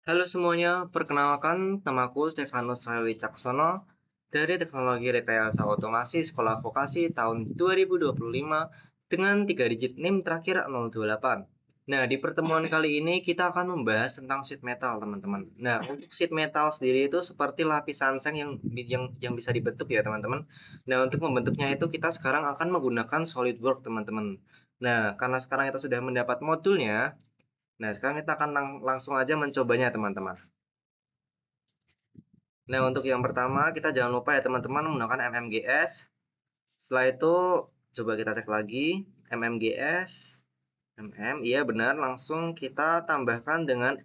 Halo semuanya, perkenalkan namaku Stefanus Sawi Wicaksono dari Teknologi Rekayasa Otomasi Sekolah Vokasi tahun 2025 dengan 3 digit NIM terakhir 028. Nah, di pertemuan kali ini kita akan membahas tentang sheet metal, teman-teman. Nah, untuk sheet metal sendiri itu seperti lapisan seng yang bisa dibentuk ya, teman-teman. Nah, untuk membentuknya itu kita sekarang akan menggunakan SolidWorks, teman-teman. Nah, karena sekarang kita sudah mendapat modulnya, nah, sekarang kita akan langsung aja mencobanya, teman-teman. Nah, untuk yang pertama, kita jangan lupa ya, teman-teman, menggunakan MMGS. Setelah itu, coba kita cek lagi. MMGS, iya benar, langsung kita tambahkan dengan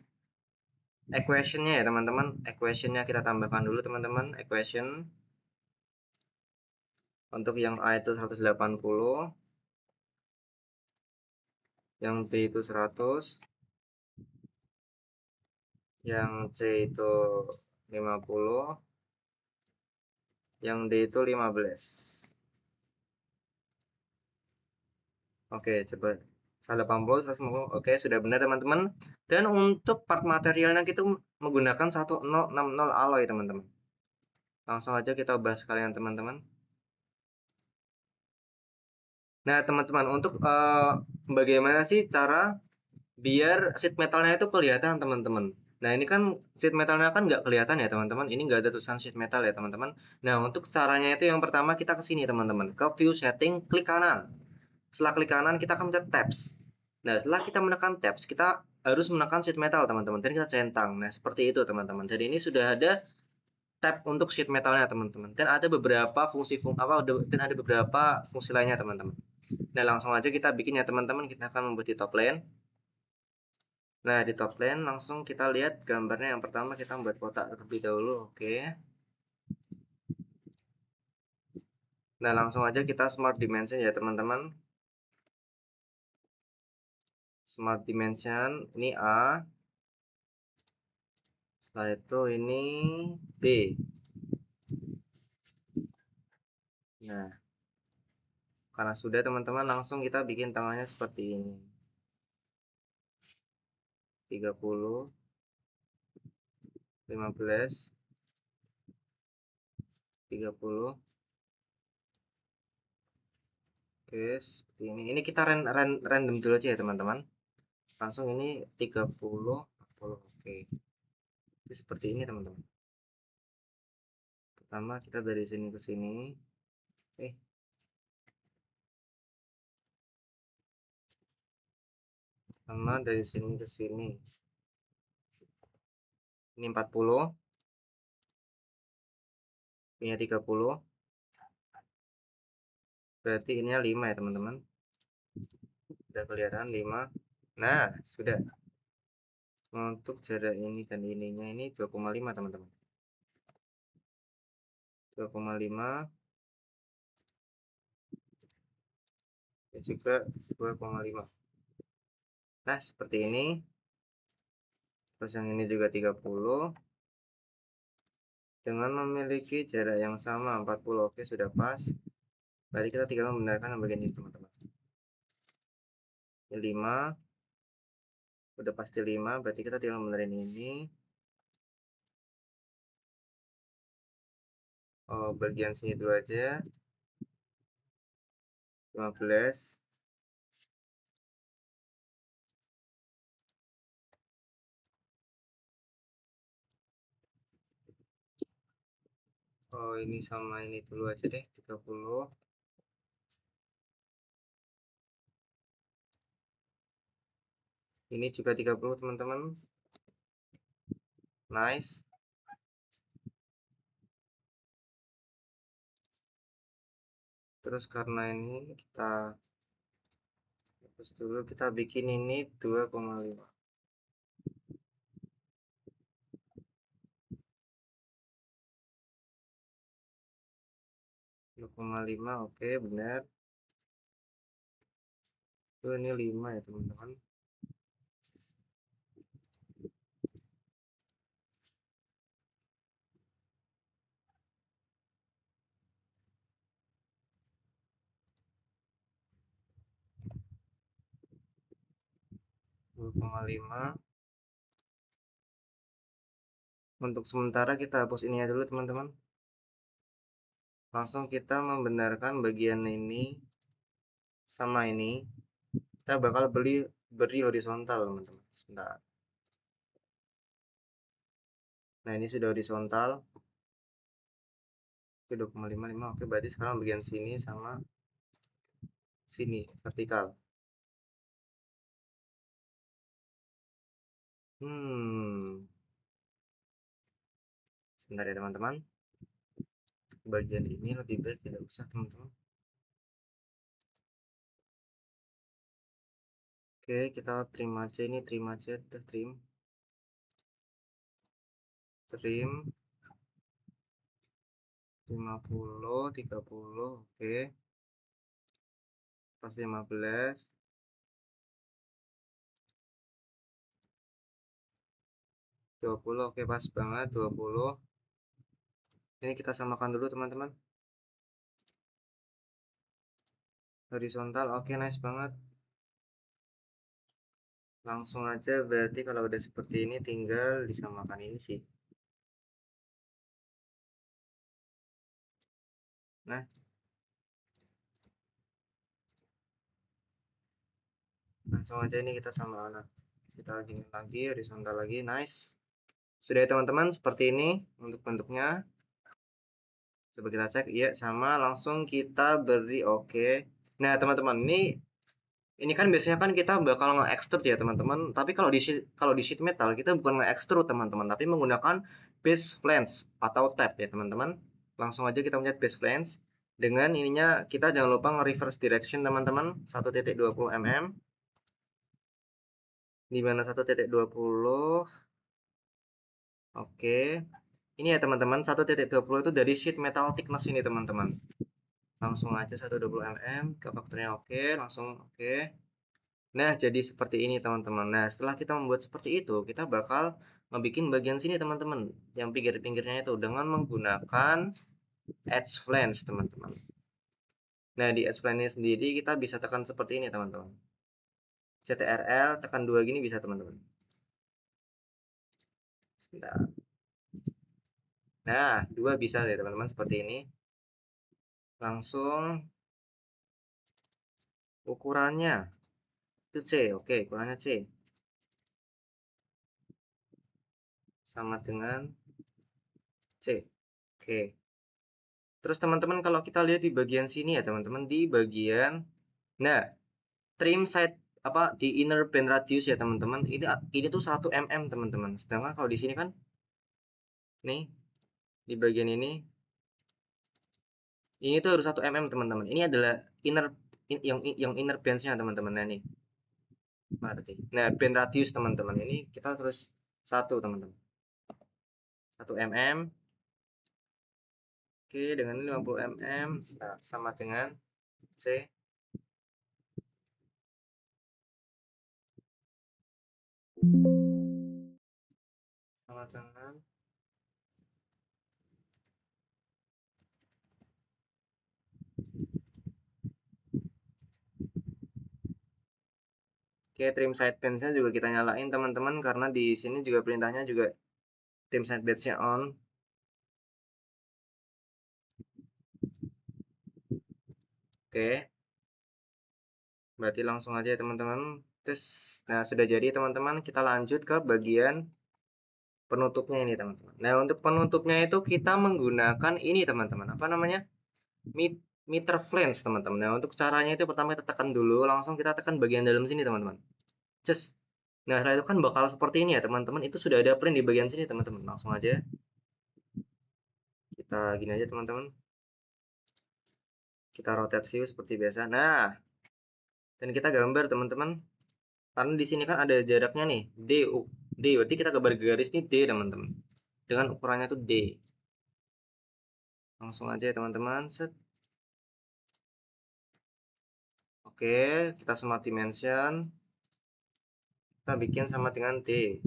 equation-nya ya, teman-teman. Equation-nya kita tambahkan dulu, teman-teman. Equation. Untuk yang A itu 180, yang B itu 100, yang C itu 50, yang D itu 15. Oke, coba 180, 150. Oke, sudah benar, teman-teman. Dan untuk part materialnya kita menggunakan 1060 alloy, teman-teman. Langsung aja kita bahas sekalian, teman-teman. Nah, teman-teman, untuk bagaimana sih cara biar sheet metalnya itu kelihatan, teman-teman. Nah, ini kan sheet metalnya kan nggak kelihatan ya, teman-teman. Ini nggak ada tulisan sheet metal ya, teman-teman. Nah, untuk caranya itu yang pertama kita ke sini, teman-teman. Ke view setting, klik kanan. Setelah klik kanan, kita akan mencet tabs. Nah, setelah kita menekan tabs, kita harus menekan sheet metal, teman-teman. Dan kita centang. Nah, seperti itu, teman-teman. Jadi ini sudah ada tab untuk sheet metalnya, teman-teman. Dan ada beberapa dan ada beberapa fungsi lainnya, teman-teman. Nah, langsung aja kita bikin ya, teman-teman. Kita akan membuat di top lane. Nah, di top lane langsung kita lihat gambarnya. Yang pertama kita membuat kotak terlebih dahulu. Oke. Nah, langsung aja kita smart dimension ya, teman-teman. Smart dimension ini A. Setelah itu ini B. Nah, karena sudah, teman-teman, langsung kita bikin tengahnya seperti ini. 30, 15, 30. Oke, seperti ini. Ini kita random dulu aja ya, teman-teman. Langsung ini 30, 40. Oke. Jadi seperti ini, teman-teman. Pertama kita dari sini ke sini. Eh, Pertama dari sini ke sini. Ini 40, ini 30. Berarti ini 5 ya, teman-teman. Sudah kelihatan 5. Nah, sudah. Untuk jarak ini dan ininya ini 2,5, teman-teman. 2,5 dan juga 2,5. Nah, seperti ini. Terus yang ini juga 30 dengan memiliki jarak yang sama 40. Oke, sudah pas. Berarti kita tinggal membenarkan yang bagian ini, teman-teman. Ini 5, udah pasti 5, berarti kita tinggal membenerin ini. Oh, bagian sini dulu aja. 15. Oh, ini sama ini dulu aja deh, 30. Ini juga 30, teman-teman. Nice. Terus karena ini kita hapus dulu, kita bikin ini 2,5. 2,5, oke, benar. Itu ini 5 ya, teman-teman. 2,5. Untuk sementara kita hapus ini dulu teman-teman. Langsung kita membenarkan bagian ini sama ini. Kita bakal beri horizontal teman-teman. Sebentar. Nah ini sudah horizontal. Oke 2,55. Oke berarti sekarang bagian sini sama sini vertikal. Sebentar ya teman-teman. Bagian ini lebih baik tidak usah teman-teman. Oke kita trim aja ini, trim aja, kita trim 50, 30, oke pas 15, 20, oke pas banget 20. Ini kita samakan dulu teman-teman, horizontal, oke nice banget. Langsung aja berarti kalau udah seperti ini tinggal disamakan ini sih. Nah langsung aja ini kita samakan, kita gini lagi, horizontal lagi, nice. Sudah ya teman-teman, seperti ini untuk bentuknya. Coba kita cek, iya sama, langsung kita beri oke. Nah teman-teman, ini kan biasanya kan kita bakal nge-extrude ya teman-teman. Tapi kalau di sheet metal kita bukan nge-extrude teman-teman, tapi menggunakan base flange atau tab ya teman-teman. Langsung aja kita mencet base flange. Dengan ininya kita jangan lupa nge-reverse direction teman-teman, 1.20 mm. Di mana 1.20? Oke. Ini ya teman-teman, 1.20 itu dari sheet metal thickness ini teman-teman. Langsung aja 120 mm, ke faktornya oke, langsung oke. Nah, jadi seperti ini teman-teman. Nah, setelah kita membuat seperti itu, kita bakal ngebikin bagian sini teman-teman, yang pinggir-pinggirnya itu dengan menggunakan edge flange teman-teman. Nah, di edge flange sendiri kita bisa tekan seperti ini teman-teman. CTRL tekan 2 gini bisa teman-teman. Sebentar. Nah, 2 bisa ya teman-teman seperti ini. Langsung ukurannya itu C, oke, ukurannya C. Sama dengan C. Oke. Terus teman-teman kalau kita lihat di bagian sini ya teman-teman, di bagian nah, trim side apa di inner band radius ya teman-teman. Ini tuh 1 mm teman-teman. Sedangkan kalau di sini kan nih di bagian ini tuh harus 1 mm teman-teman. Ini adalah inner yang inner band-nya teman-teman. Nah, nih. Berarti. Nah, band radius teman-teman. Ini kita terus 1 teman-teman. 1 mm. Oke, dengan 50 mm sama dengan C. Sama dengan Oke, trim side bands-nya juga kita nyalain teman-teman karena di sini juga perintahnya juga trim side bands-nya on. Oke. Berarti langsung aja ya teman-teman. Terus nah sudah jadi teman-teman, kita lanjut ke bagian penutupnya ini teman-teman. Nah, untuk penutupnya itu kita menggunakan ini teman-teman. Apa namanya? Meter flange teman-teman. Nah, untuk caranya itu pertama kita tekan dulu, langsung kita tekan bagian dalam sini teman-teman. Cus. Nah, setelah itu kan bakal seperti ini ya teman-teman. Itu sudah ada print di bagian sini teman-teman. Langsung aja kita gini aja teman-teman. Kita rotate view seperti biasa. Nah, dan kita gambar teman-teman. Karena di sini kan ada jaraknya nih, D berarti kita gambar garis nih D teman-teman. Dengan ukurannya tuh D. Langsung aja ya teman-teman, set. Oke, kita smart dimension. Kita bikin sama dengan D.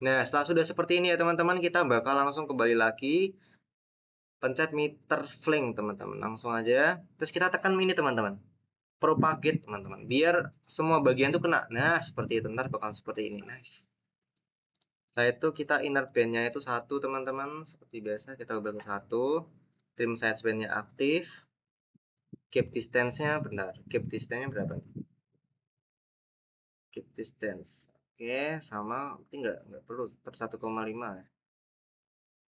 Nah, setelah sudah seperti ini ya teman-teman, kita bakal langsung kembali lagi. Pencet meter flank teman-teman. Langsung aja. Terus kita tekan ini teman-teman. Propagate teman-teman. Biar semua bagian tuh kena. Nah, seperti itu. Ntar bakal seperti ini. Nice. Setelah itu kita inner band-nya itu 1 teman-teman, seperti biasa kita ubah ke 1. Trim sideband-nya aktif. Keep distance-nya bentar, keep distance-nya berapa nih? Keep distance. Oke, sama berarti nggak perlu tetap 1,5 ya.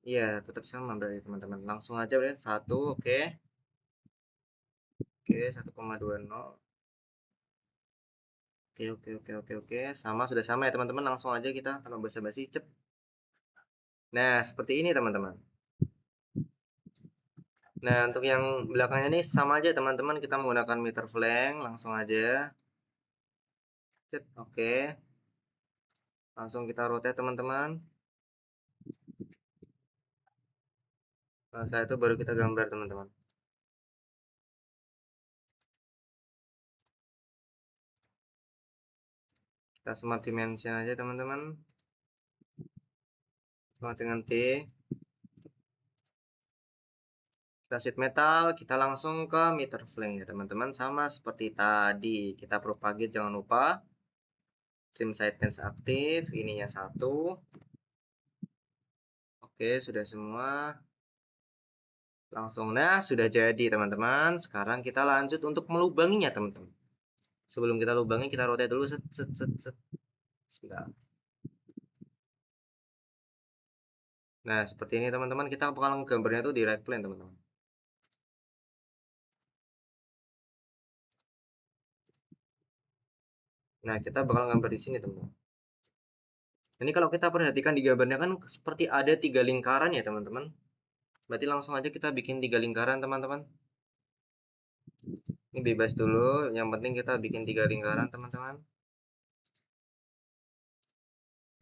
Iya, tetap sama berarti teman-teman. Langsung aja berarti 1, oke. Oke, 1,20. Oke, oke, oke, oke, oke. Sama, sudah sama ya teman-teman. Langsung aja kita tanpa basa-basi, cep. Nah, seperti ini teman-teman. Nah, untuk yang belakangnya ini sama aja teman-teman. Kita menggunakan meter flank. Langsung aja. Cep, oke. Langsung kita rotate teman-teman. Nah, setelah itu baru kita gambar teman-teman. Kita smart dimension aja teman-teman. Smart dengan T. Kita sheet metal, kita langsung ke meter flank ya teman-teman. Sama seperti tadi. Kita propagate jangan lupa. Trim side fence aktif. Ininya 1. Oke, sudah semua. Langsung, nah sudah jadi teman-teman. Sekarang kita lanjut untuk melubanginya teman-teman. Sebelum kita lubangi, kita rotate dulu. Set, set, set, set. Sebentar. Nah, seperti ini teman-teman. Kita bakal gambarnya itu di right plane teman-teman. Nah, kita bakal gambar di sini teman-teman. Ini kalau kita perhatikan di gambarnya kan seperti ada 3 lingkaran ya teman-teman. Berarti langsung aja kita bikin 3 lingkaran teman-teman. Ini bebas dulu. Yang penting kita bikin 3 lingkaran teman-teman.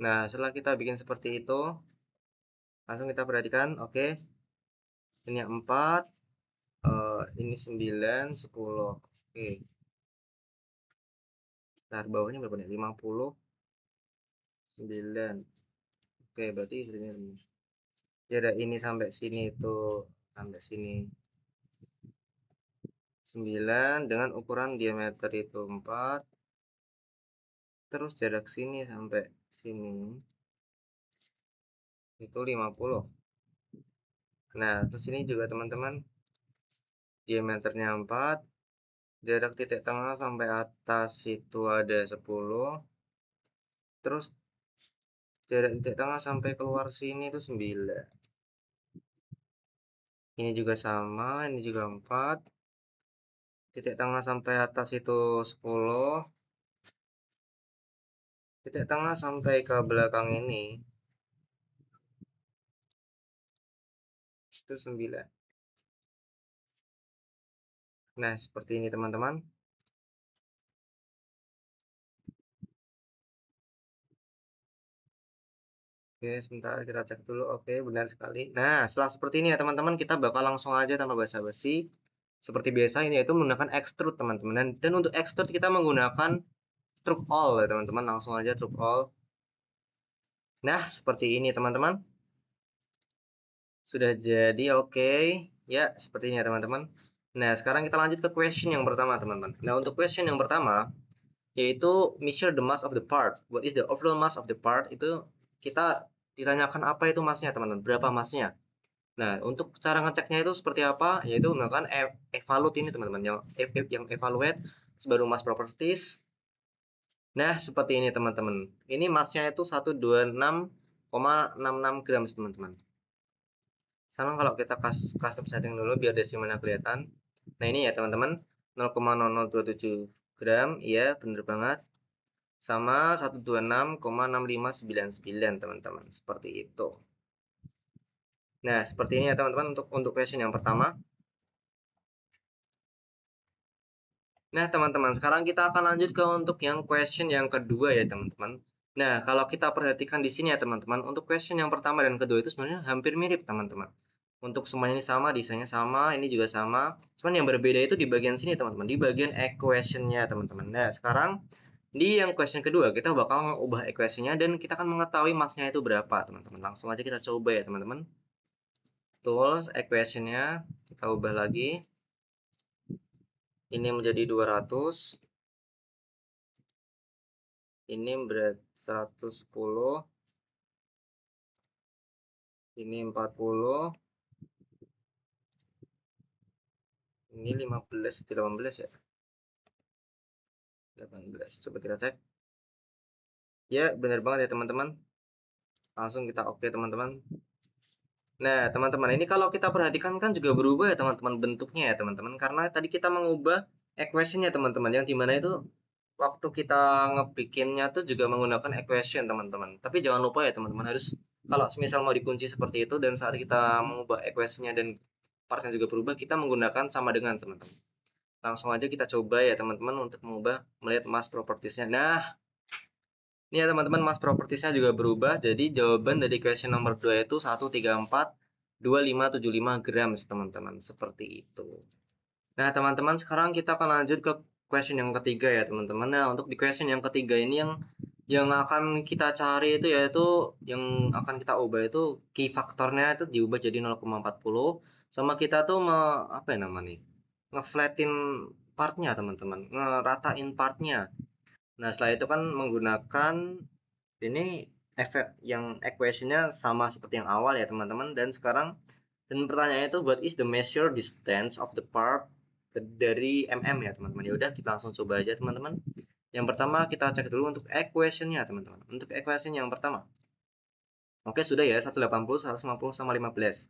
Nah, setelah kita bikin seperti itu, langsung kita perhatikan. Oke. Ini 4. Ini 9, 10. Oke. Nah, bawahnya berapa nih? 50, 9. Oke, berarti ini. Jarak ini sampai sini itu sampai sini 9 dengan ukuran diameter itu 4. Terus jarak sini sampai sini itu 50. Nah, terus ini juga teman-teman diameternya 4. Jarak titik tengah sampai atas itu ada 10. Terus jarak titik tengah sampai keluar sini itu 9. Ini juga sama, ini juga 4. Titik tengah sampai atas itu 10. Titik tengah sampai ke belakang ini itu 9. Nah, seperti ini teman-teman. Oke, sebentar kita cek dulu. Oke, benar sekali. Nah, setelah seperti ini ya teman-teman, kita bakal langsung aja tanpa basa-basi. Seperti biasa ini yaitu menggunakan extrude teman-teman. Dan untuk extrude kita menggunakan stroke all ya teman-teman. Langsung aja stroke all. Nah, seperti ini teman-teman. Sudah jadi, oke. Ya, sepertinya teman-teman. Nah, sekarang kita lanjut ke question yang pertama teman-teman. Nah, untuk question yang pertama yaitu measure the mass of the part. What is the overall mass of the part? Itu kita ditanyakan apa itu massnya teman-teman, berapa massnya. Nah, untuk cara ngeceknya itu seperti apa? Yaitu menggunakan evaluate ini teman-teman, yang evaluate baru mass properties. Nah, seperti ini teman-teman. Ini massnya itu 126,66 gram teman-teman. Sama kalau kita custom setting dulu biar desimalnya kelihatan. Nah, ini ya teman-teman, 0,0027 gram, iya bener banget. Sama 126,6599 teman-teman, seperti itu. Nah, seperti ini ya teman-teman untuk question yang pertama. Nah, teman-teman, sekarang kita akan lanjut ke untuk yang question yang kedua ya teman-teman. Nah, kalau kita perhatikan di sini ya teman-teman, untuk question yang pertama dan kedua itu sebenarnya hampir mirip teman-teman. Untuk semuanya ini sama, desainnya sama, ini juga sama. Cuman yang berbeda itu di bagian sini teman-teman, di bagian equation-nya teman-teman. Nah, sekarang di yang question kedua kita bakal mengubah equation-nya dan kita akan mengetahui massnya itu berapa teman-teman. Langsung aja kita coba ya teman-teman. Tools equation-nya kita ubah lagi. Ini menjadi 200. Ini berat 110. Ini 40. Ini 15, 18 ya? 18. Coba kita cek. Ya, benar banget ya teman-teman. Langsung kita oke teman-teman. Nah, teman-teman, ini kalau kita perhatikan kan juga berubah ya teman-teman bentuknya ya teman-teman. Karena tadi kita mengubah equation-nya teman-teman. Yang dimana itu waktu kita ngebikinnya tuh juga menggunakan equation teman-teman. Tapi jangan lupa ya teman-teman, harus kalau misal mau dikunci seperti itu dan saat kita mengubah equation-nya dan partnya juga berubah, kita menggunakan sama dengan teman-teman. Langsung aja kita coba ya teman-teman untuk mengubah melihat mass properties-nya. Nah, ini ya teman-teman, mass properties-nya juga berubah. Jadi jawaban dari question nomor 2 itu 1342575 gram teman-teman. Seperti itu. Nah, teman-teman, sekarang kita akan lanjut ke question yang ketiga ya teman-teman. Nah, untuk di question yang ketiga ini yang akan kita cari itu yaitu yang akan kita ubah itu key faktornya itu diubah jadi 0,40 sama kita tuh apa ya namanya? Ngeflatin partnya teman-teman, ngeratain partnya. Nah, setelah itu kan menggunakan ini efek yang equation-nya sama seperti yang awal ya teman-teman, dan sekarang dan pertanyaannya itu what is the measure distance of the part dari mm ya teman-teman. Ya udah kita langsung coba aja teman-teman. Yang pertama kita cek dulu untuk equation-nya teman-teman. Untuk equation yang pertama. Oke, sudah ya 180, 150 sama 15.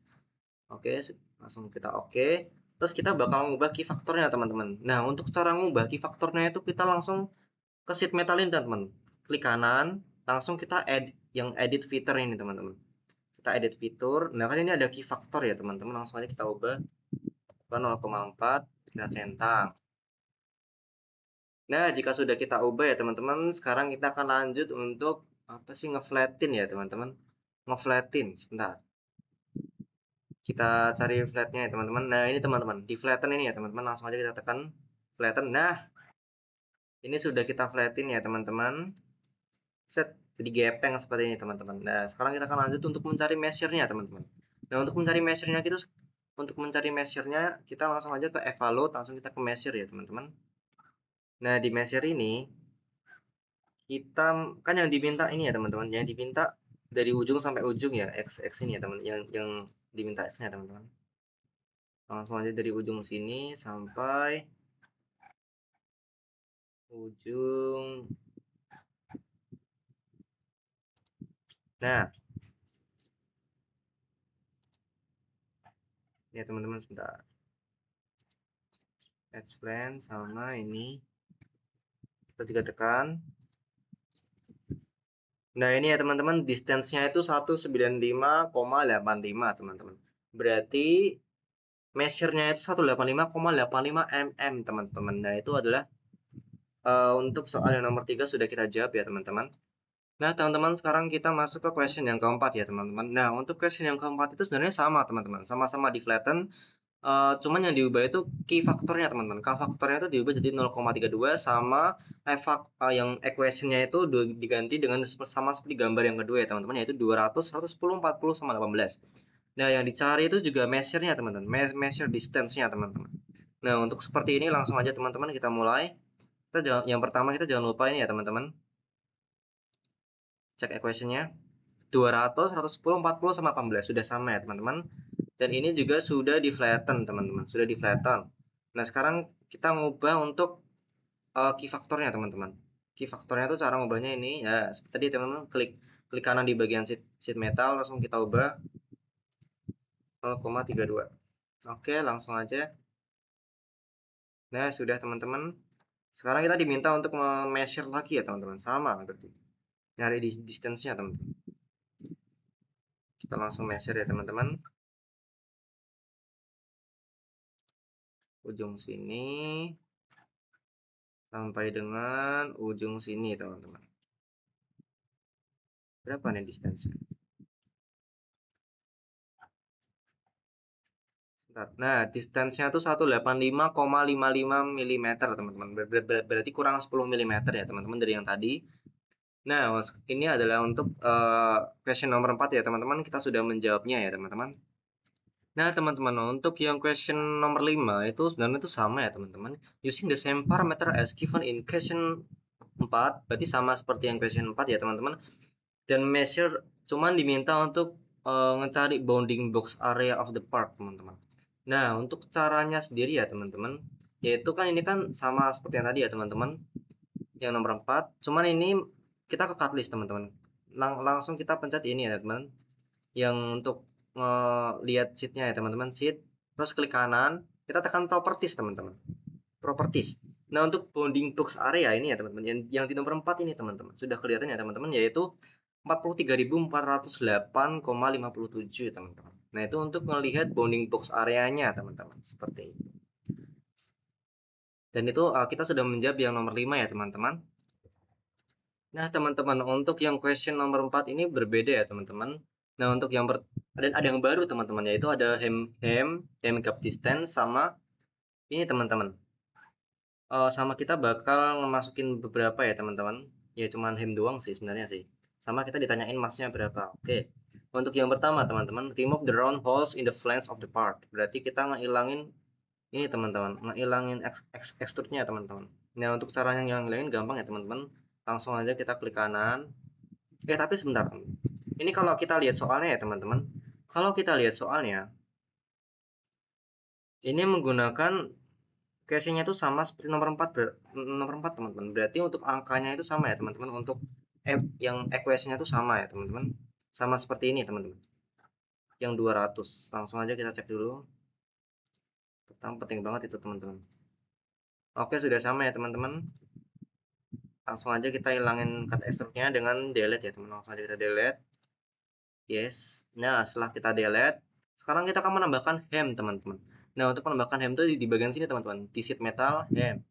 Oke, langsung kita oke. Terus kita bakal ngubah key faktornya teman-teman. Nah, untuk cara ngubah key faktornya itu kita langsung ke sheet metal ini teman-teman. Klik kanan, langsung kita yang edit feature ini teman-teman. Kita edit fitur. Nah, kan ini ada key factor ya teman-teman. Langsung aja kita ubah ke 0,4, kita centang. Nah, jika sudah kita ubah ya teman-teman, sekarang kita akan lanjut untuk apa sih, ngeflatin ya teman-teman. Ngeflatin, sebentar. Kita cari flatnya ya teman-teman. Nah, ini teman-teman, di flatten ini ya teman-teman. Langsung aja kita tekan flatten. Nah, ini sudah kita flatten ya teman-teman. Set, jadi gepeng seperti ini teman-teman. Nah, sekarang kita akan lanjut untuk mencari measure-nya teman-teman. Nah, untuk mencari measure-nya kita langsung aja ke evaluate, langsung kita ke measure ya teman-teman. Nah, di measure ini kita kan yang diminta ini ya teman-teman, yang diminta dari ujung sampai ujung ya, x ini ya teman, yang diminta x-nya teman-teman. Langsung aja dari ujung sini sampai ujung. Nah, ya teman-teman, sebentar. Explain sama ini kita juga tekan. Nah, ini ya teman-teman, distance-nya itu 195,85 teman-teman. Berarti measure-nya itu 185,85 mm teman-teman. Nah, itu adalah untuk soal yang nomor 3 sudah kita jawab ya teman-teman. Nah, teman-teman, sekarang kita masuk ke question yang keempat ya teman-teman. Nah, untuk question yang keempat itu sebenarnya sama teman-teman, sama-sama di flatten. Cuman yang diubah itu key faktornya teman-teman. K faktornya itu diubah jadi 0,32 sama yang equation-nya itu diganti dengan sama seperti gambar yang kedua ya teman-teman, yaitu 200, 110, 40 sama 18. Nah, yang dicari itu juga measure-nya teman-teman, measure distance-nya teman-teman. Nah, untuk seperti ini langsung aja teman-teman kita mulai. Yang pertama kita jangan lupa ini ya teman-teman. Cek equation-nya. 200, 110, 40 sama 18 sudah sama ya teman-teman. Dan ini juga sudah di flatten teman-teman, sudah di flatten. Nah, sekarang kita ngubah untuk key faktornya teman-teman. Key faktornya itu cara ngubahnya ini ya seperti tadi teman-teman, klik kanan di bagian sheet metal, langsung kita ubah 0,32. Oke, langsung aja. Nah, sudah teman-teman. Sekarang kita diminta untuk measure lagi ya teman-teman, sama berarti. Nyari distance-nya teman-teman. Kita langsung measure ya teman-teman. Ujung sini sampai dengan ujung sini teman-teman. Berapa nih distance-nya? Nah, distance-nya tuh 185,55 mm teman-teman. Berarti kurang 10 mm ya teman-teman dari yang tadi. Nah, ini adalah untuk question nomor 4 ya teman-teman. Kita sudah menjawabnya ya teman-teman. Nah, teman-teman, untuk yang question nomor 5 itu sebenarnya itu sama ya teman-teman. Using the same parameter as given in question 4, berarti sama seperti yang question 4 ya teman-teman. Dan measure cuman diminta untuk ngecari bounding box area of the park, teman-teman. Nah, untuk caranya sendiri ya, teman-teman, yaitu kan ini kan sama seperti yang tadi ya, teman-teman, yang nomor 4, cuman ini kita ke cut list, teman-teman. Langsung kita pencet ini ya, teman, yang untuk lihat sheet-nya ya, teman-teman, sheet, terus klik kanan, kita tekan properties, teman-teman. Properties. Nah, untuk bounding box area ini ya, teman-teman, yang di nomor 4 ini, teman-teman. Sudah kelihatan ya, teman-teman, yaitu 43.408,57, teman-teman. Nah, itu untuk melihat bounding box areanya, teman-teman. Seperti itu. Dan itu kita sudah menjawab yang nomor 5 ya, teman-teman. Nah, teman-teman, untuk yang question nomor 4 ini berbeda ya, teman-teman. Nah, untuk yang ada yang baru, teman-teman, yaitu ada hem gap distance sama ini, teman-teman. Sama kita bakal ngemasukin beberapa ya, teman-teman. Ya cuman hem doang sih sebenarnya sih. Sama kita ditanyain massnya berapa. Oke. Untuk yang pertama, teman-teman, remove the round holes in the flange of the part. Berarti kita ngilangin ini, teman-teman, ngilangin extrude-nya, teman-teman. Nah, untuk caranya yang ngilangin gampang ya, teman-teman. Langsung aja kita klik kanan. Tapi sebentar. Ini kalau kita lihat soalnya ya, teman-teman. Kalau kita lihat soalnya, ini menggunakan casing-nya itu sama seperti nomor 4, nomor 4, teman-teman. Berarti untuk angkanya itu sama ya, teman-teman. Untuk yang equation-nya itu sama ya, teman-teman. Sama seperti ini, teman-teman. Yang 200. Langsung aja kita cek dulu. Pertama penting banget itu, teman-teman. Oke, sudah sama ya, teman-teman. Langsung aja kita hilangin cut extrude-nya dengan delete ya, teman-teman. Langsung aja kita delete. Yes. Nah, setelah kita delete, sekarang kita akan menambahkan hem, teman-teman. Nah, untuk menambahkan hem itu di bagian sini, teman-teman. Di sheet metal hem.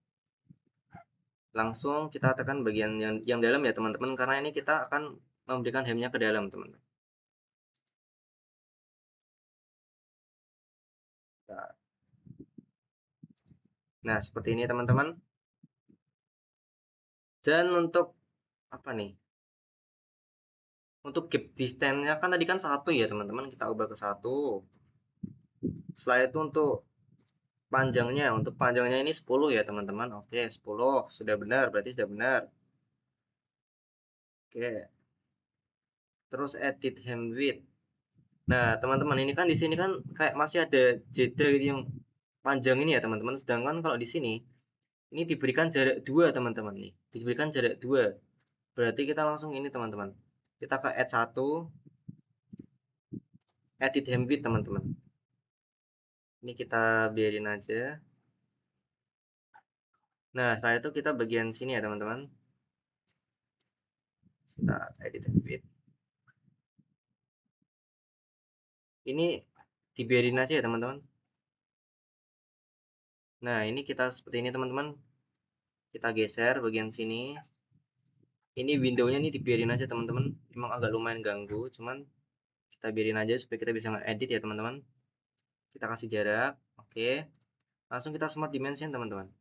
Langsung kita tekan bagian yang dalam ya, teman-teman, karena ini kita akan memberikan hemnya ke dalam, teman-teman. Nah, seperti ini, teman-teman. Dan untuk apa nih? Untuk gap distance-nya kan tadi kan 1 ya, teman-teman. Kita ubah ke 1. Setelah itu untuk panjangnya ini 10 ya, teman-teman. Oke, 10 sudah benar, berarti sudah benar. Oke. Terus edit hem width. Nah, teman-teman, ini kan di sini kan kayak masih ada jeda gitu yang panjang ini ya, teman-teman. Sedangkan kalau di sini ini diberikan jarak 2, teman-teman nih. Diberikan jarak 2. Berarti kita langsung ini, teman-teman. Kita ke add 1, edit hem width, teman-teman. Ini kita biarin aja. Nah, setelah itu kita bagian sini ya, teman-teman. Kita edit hem width. Ini dibiarin aja ya, teman-teman. Nah, ini kita seperti ini, teman-teman. Kita geser bagian sini. Ini window-nya nih dibiarin aja, teman-teman. Emang agak lumayan ganggu, cuman kita biarin aja supaya kita bisa ngedit ya, teman-teman. Kita kasih jarak. Oke. Langsung kita smart dimension, teman-teman.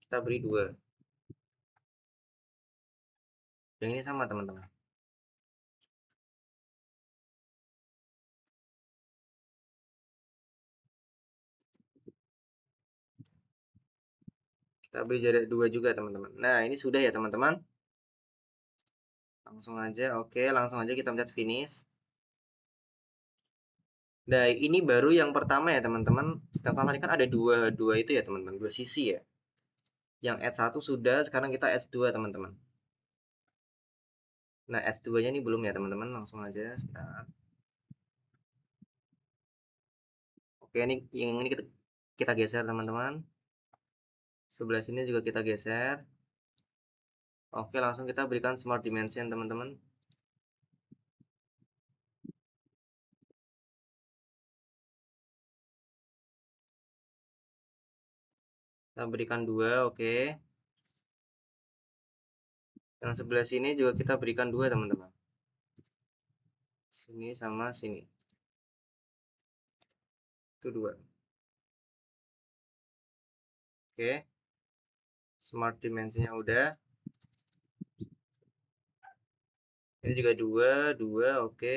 Kita beri 2. Yang ini sama, teman-teman. Kita beri jarak 2 juga, teman-teman. Nah, ini sudah ya, teman-teman. Langsung aja. Oke, langsung aja kita pencet finish. Nah, ini baru yang pertama ya, teman-teman. Sedangkan tadi kan ada dua itu ya, teman-teman. Dua sisi ya. Yang add 1 sudah, sekarang kita add 2, teman-teman. Nah, add 2-nya ini belum ya, teman-teman. Langsung aja sebentar. Oke, ini yang ini kita geser, teman-teman. Sebelah sini juga kita geser. Oke, langsung kita berikan smart dimension, teman-teman. Kita berikan 2, oke. Yang sebelah sini juga kita berikan 2, teman-teman. Sini sama sini. Itu 2. Oke. Smart dimensinya udah. Ini juga 2, 2, oke.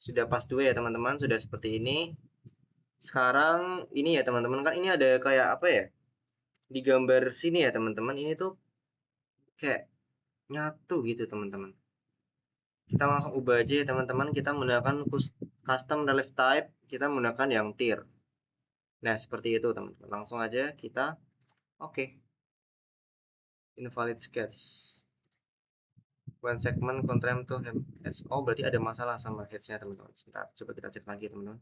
Sudah pas 2 ya, teman-teman. Sudah seperti ini. Sekarang ini ya teman-teman, kan ini ada kayak apa ya? Di gambar sini ya teman-teman, ini tuh kayak nyatu gitu teman-teman. Kita langsung ubah aja ya teman-teman, kita menggunakan custom relief type, kita menggunakan yang tier. Nah, seperti itu teman-teman. Langsung aja kita oke. Invalid sketch. One segment contract to heads. Oh, berarti ada masalah sama headsnya teman-teman. Sebentar, coba kita cek lagi teman-teman.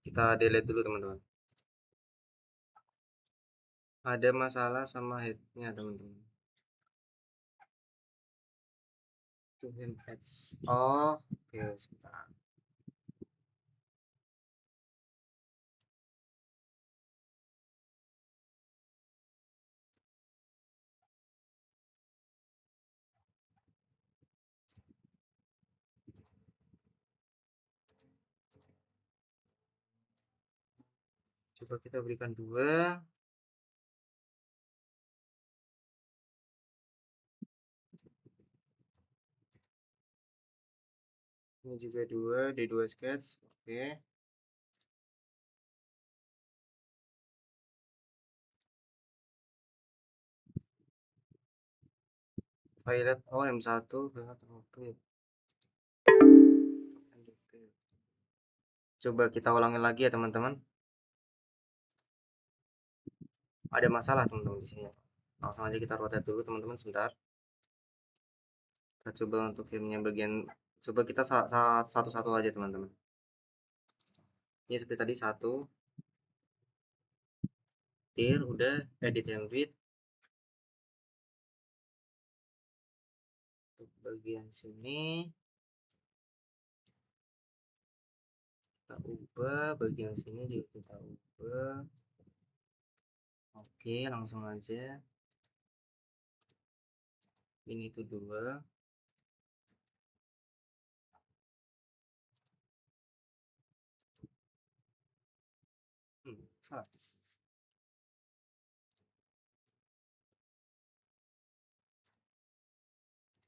Kita delete dulu teman-teman. Ada masalah sama headnya teman-teman. To him heads. Oh, oke, sebentar. Coba kita berikan 2. Ini juga 2, D2 sketch. Oke. Violet M1 Coba kita ulangi lagi ya teman-teman. Ada masalah teman-teman di sini. Langsung aja kita rotate dulu teman-teman sebentar. Kita coba untuk gamenya bagian, coba kita satu-satu aja teman-teman. Ini seperti tadi 1 tier udah, edit and width. Untuk bagian sini kita ubah, bagian sini juga kita ubah. Oke, langsung aja. Ini tuh 2. Salah.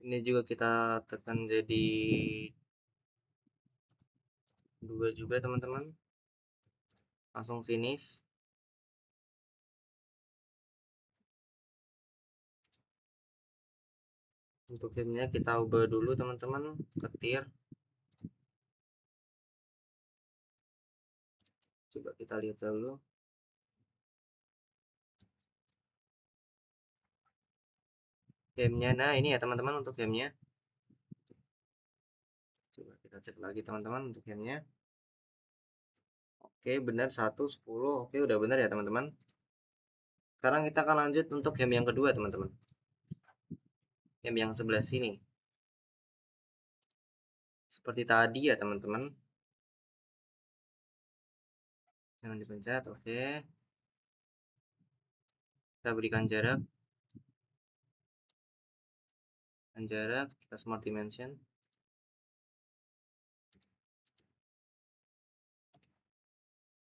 Ini juga kita tekan jadi 2 juga teman-teman. Langsung finish. Untuk gamenya kita ubah dulu teman-teman ke tier. Coba kita lihat dulu. Gamenya, nah ini ya teman-teman untuk gamenya. Coba kita cek lagi teman-teman untuk gamenya. Oke, benar 110. Oke, udah benar ya teman-teman. Sekarang kita akan lanjut untuk game yang kedua teman-teman. Game yang sebelah sini. Seperti tadi ya teman-teman. Jangan dipencet, oke. Kita berikan jarak. Dan jarak, kita smart dimension.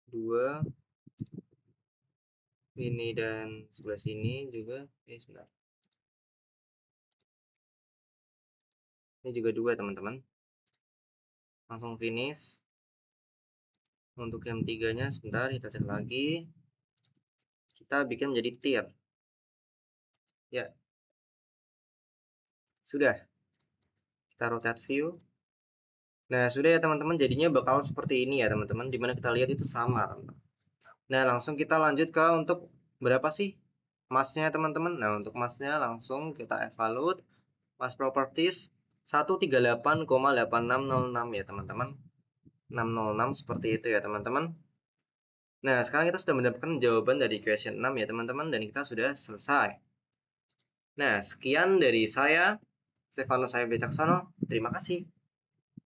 2. Ini dan sebelah sini juga. Sebentar. Ini juga 2 teman-teman. Langsung finish. Untuk yang 3-nya sebentar kita cek lagi. Kita bikin menjadi tier. Ya. Sudah. Kita rotate view. Nah, sudah ya teman-teman, jadinya bakal seperti ini ya teman-teman, dimana kita lihat itu sama. Nah, langsung kita lanjut ke untuk berapa sih masknya teman-teman. Nah, untuk masknya langsung kita evaluate mask properties 138,8606 ya teman-teman. 606 seperti itu ya teman-teman. Nah, sekarang kita sudah mendapatkan jawaban dari question 6 ya teman-teman, dan kita sudah selesai. Nah, sekian dari saya, Stefano Saya Becaksono. Terima kasih.